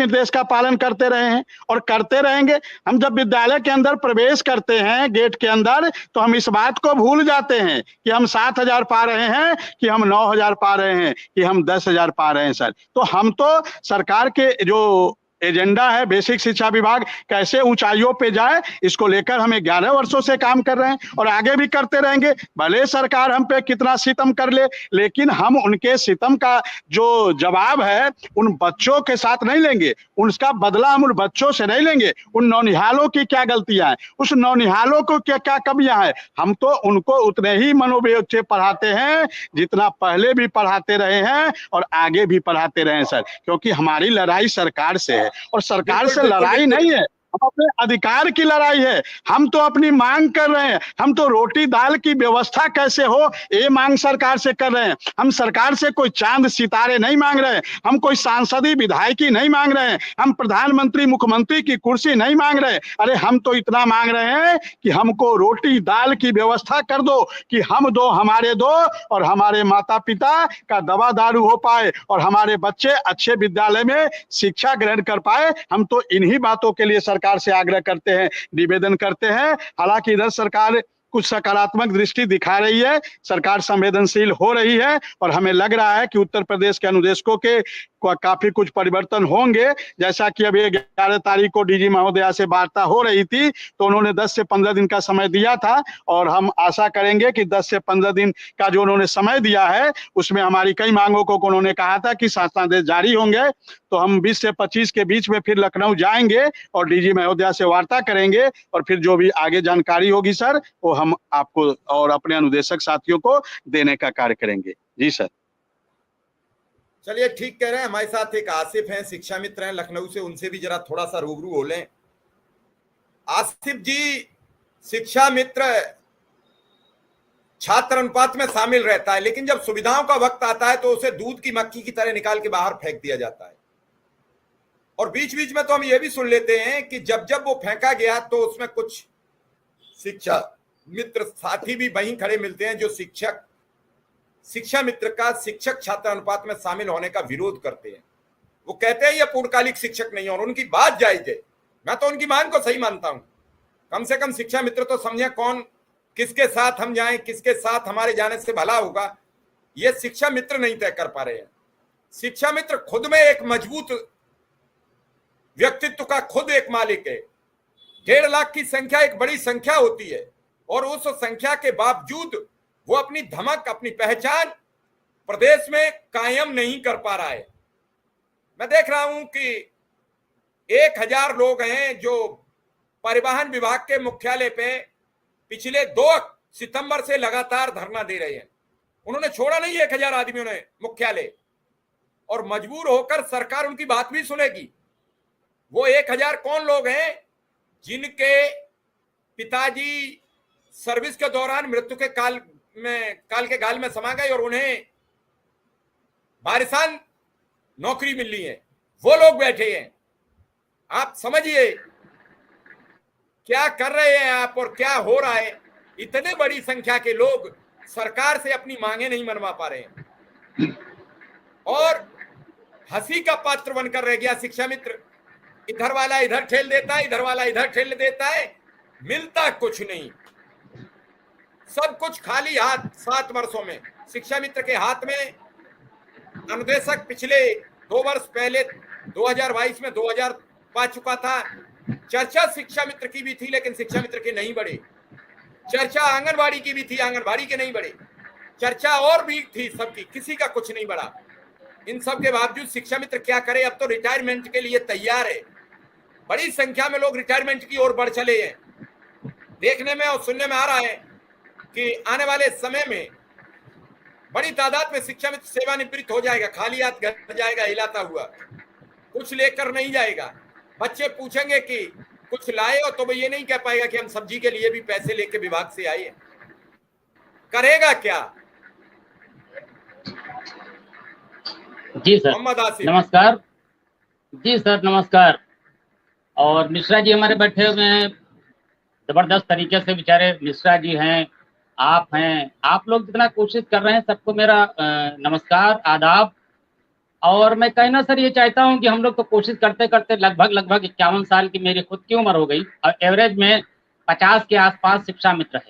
निर्देश का पालन करते रहे हैं और करते रहेंगे। हम जब विद्यालय के अंदर प्रवेश करते हैं गेट के अंदर, तो हम इस बात को भूल जाते हैं कि हम 7,000 पा रहे हैं, कि हम 9,000 पा रहे हैं, कि हम 10,000 पा रहे हैं सर। तो हम तो सरकार के जो एजेंडा है बेसिक शिक्षा विभाग कैसे ऊंचाइयों पे जाए, इसको लेकर हम 11 वर्षों से काम कर रहे हैं और आगे भी करते रहेंगे। भले सरकार हम पे कितना सितम कर ले, लेकिन हम उनके सितम का जो जवाब है उन बच्चों के साथ नहीं लेंगे, उसका बदला हम उन बच्चों से नहीं लेंगे। उन नौनिहालों की क्या गलतियां हैं, उस नौनिहालों को क्या क्या कमियां हैं, हम तो उनको उतने ही मनोबल से पढ़ाते हैं जितना पहले भी पढ़ाते रहे हैं और आगे भी पढ़ाते रहे हैं सर। क्योंकि हमारी लड़ाई सरकार से है और सरकार से लड़ाई नहीं है, हम अपने अधिकार की लड़ाई है। हम तो अपनी मांग कर रहे हैं, हम तो रोटी दाल की व्यवस्था कैसे हो ये मांग सरकार से कर रहे हैं। हम सरकार से कोई चांद सितारे नहीं मांग रहे हैं, हम कोई सांसदी विधायकी नहीं मांग रहे हैं, हम प्रधानमंत्री मुख्यमंत्री की कुर्सी नहीं मांग रहे। अरे हम तो इतना मांग रहे हैं कि हमको रोटी दाल की व्यवस्था कर दो, कि हम दो हमारे दो और हमारे माता पिता का दवा दारू हो पाए और हमारे बच्चे अच्छे विद्यालय में शिक्षा ग्रहण कर पाए। हम तो इन्हीं बातों के लिए सरकार से आग्रह करते हैं, निवेदन करते हैं। हालांकि इधर सरकार कुछ सकारात्मक दृष्टि दिखा रही है, सरकार संवेदनशील हो रही है और हमें लग रहा है कि उत्तर प्रदेश के अनुदेशकों के काफी कुछ परिवर्तन होंगे। जैसा कि अभी 11 तारीख को डीजी महोदया से वार्ता हो रही थी, तो उन्होंने 10 से 15 दिन का समय दिया था और हम आशा करेंगे कि 10 से 15 दिन का जो उन्होंने समय दिया है उसमें हमारी कई मांगों को उन्होंने कहा था कि शासनादेश जारी होंगे। तो हम 20 से 25 के बीच में फिर लखनऊ जाएंगे और डीजी महोदया से वार्ता करेंगे और फिर जो भी आगे जानकारी होगी सर वो हम आपको और अपने अनुदेशक साथियों को देने का कार्य करेंगे। जी सर। चलिए ठीक कह रहे हैं। हमारे साथ एक आसिफ हैं, शिक्षा मित्र हैं लखनऊ से, उनसे भी जरा थोड़ा सा रूबरू हो लें। आसिफ जी, शिक्षा मित्र छात्र अनुपात में शामिल रहता है, लेकिन जब सुविधाओं का वक्त आता है तो उसे दूध की मक्खी की तरह निकाल के बाहर फेंक दिया जाता है। और बीच बीच में तो हम ये भी सुन लेते हैं कि जब जब वो फेंका गया तो उसमें कुछ शिक्षा मित्र साथी भी वहीं खड़े मिलते हैं जो शिक्षा मित्र का शिक्षक छात्र अनुपात में शामिल होने का विरोध करते हैं। वो कहते हैं ये पूर्णकालिक शिक्षक नहीं है और उनकी बात जायज है। मैं तो उनकी मांग को सही मानता हूं। कम से कम शिक्षा मित्र तो समझे कौन किसके साथ हम जाएं, किसके साथ हमारे जाने से भला होगा, ये शिक्षा मित्र नहीं तय कर पा रहे हैं। शिक्षा मित्र खुद में एक मजबूत व्यक्तित्व का खुद एक मालिक है। 1.5 लाख की संख्या एक बड़ी संख्या होती है और उस संख्या के बावजूद वो अपनी धमक, अपनी पहचान प्रदेश में कायम नहीं कर पा रहा है। मैं देख रहा हूं कि 1,000 लोग हैं जो परिवहन विभाग के मुख्यालय पे पिछले 2 सितंबर से लगातार धरना दे रहे हैं। उन्होंने छोड़ा नहीं 1,000 आदमियों ने मुख्यालय, और मजबूर होकर सरकार उनकी बात भी सुनेगी। वो 1,000 कौन लोग हैं जिनके पिताजी सर्विस के दौरान मृत्यु के काल के गाल में समा गए और उन्हें वारिसान नौकरी मिली है, वो लोग बैठे हैं। आप समझिए क्या कर रहे हैं आप और क्या हो रहा है। इतने बड़ी संख्या के लोग सरकार से अपनी मांगे नहीं मनवा पा रहे हैं और हंसी का पात्र बनकर रह गया शिक्षा मित्र। इधर वाला इधर ठेल देता है, इधर वाला इधर ठेल देता है, मिलता कुछ नहीं, सब कुछ खाली हाथ। 7 वर्षों में शिक्षा मित्र के हाथ में अनुदेशक पिछले 2 वर्ष पहले 2022 में 2000 पा चुका था। चर्चा शिक्षा मित्र की भी थी लेकिन शिक्षा मित्र के नहीं बढ़े। चर्चा आंगनबाड़ी की भी थी, आंगनबाड़ी के नहीं बढ़े। चर्चा और भी थी सबकी, किसी का कुछ नहीं बढ़ा। इन सब के बावजूद शिक्षा मित्र क्या करे, अब तो रिटायरमेंट के लिए तैयार है। बड़ी संख्या में लोग रिटायरमेंट की ओर बढ़ चले हैं। देखने में और सुनने में आ रहा है कि आने वाले समय में बड़ी तादाद में शिक्षा मित्र सेवानिवृत्त हो जाएगा, खाली हाथ घर जाएगा हिलाता हुआ, कुछ लेकर नहीं जाएगा। बच्चे पूछेंगे कि कुछ लाए हो, तो वो ये नहीं कह पाएगा कि हम सब्जी के लिए भी पैसे लेके विभाग से आए। करेगा क्या? जी सर, नमस्कार। जी सर नमस्कार। और मिश्रा जी हमारे बैठे हुए हैं, जबरदस्त तरीके से बेचारे मिश्रा जी हैं, आप हैं, आप लोग जितना कोशिश कर रहे हैं, सबको मेरा नमस्कार, आदाब। और मैं कहना सर ये चाहता हूँ कि हम लोग तो कोशिश करते करते लगभग 51 साल की मेरी खुद की उम्र हो गई और एवरेज में 50 के आसपास शिक्षा मित्र है।